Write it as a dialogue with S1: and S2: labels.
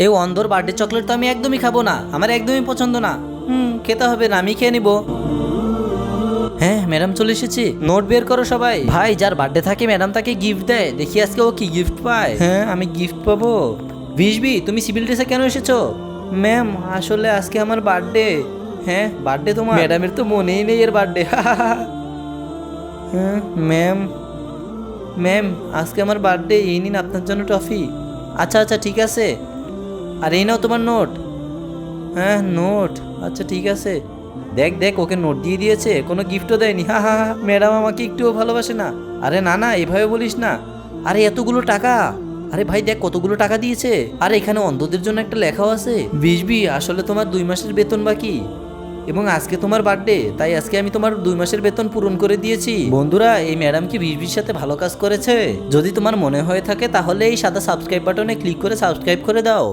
S1: এই অন্ধর birthday chocolate তো আমি একদমই খাবো না, আমার একদমই পছন্দ না। খেতে হবে না, আমি খেয়ে নিব। হ্যাঁ ম্যাডাম চলে এসেছি, নোট বের করো সবাই। ভাই যার বার্থডে থাকে ম্যাডাম তাকে গিফট দেয়, দেখি আজকে ও কি গিফট পায়। হ্যাঁ আমি গিফট পাবো। বিশবি তুমি সিভিল ড্রেসে কেন এসেছো? ম্যাম আসলে আজকে আমার বার্থডে। হ্যাঁ বার্থডে তোমার? ম্যাডামের তো মনেই নেই এর বার্থডে। হ্যাঁ ম্যাম, ম্যাম আজকে আমার বার্থডে, এই নিন আপনার জন্য টফি। আচ্ছা আচ্ছা ঠিক আছে, আর এই নাও তোমার নোট। হ্যাঁ নোট, আচ্ছা ঠিক আছে। দেখ দেখ ওকে নোট দিয়ে দিয়েছে, কোনো গিফটও দেয়নি। হা হা হা, ম্যাডাম আমাকে একটুও ভালোবাসে না। আরে না না এভাবে বলিস না। আরে এতগুলো টাকা, আরে ভাই দেখ কতগুলো টাকা দিয়েছে। আর এখানে অন্ধদের জন্য একটা লেখাও আছে। বিশবি আসলে তোমার 2 মাসের বেতন বাকি এবং আজকে তোমার বার্থডে, তাই আজকে আমি তোমার 2 মাসের বেতন পূরণ করে দিয়েছি। বন্ধুরা এই ম্যাডাম কি বিশবির সাথে ভালো কাজ করেছে? যদি তোমার মনে হয়ে থাকে তাহলে এই সাদা সাবস্ক্রাইব বাটনে ক্লিক করে সাবস্ক্রাইব করে দাও।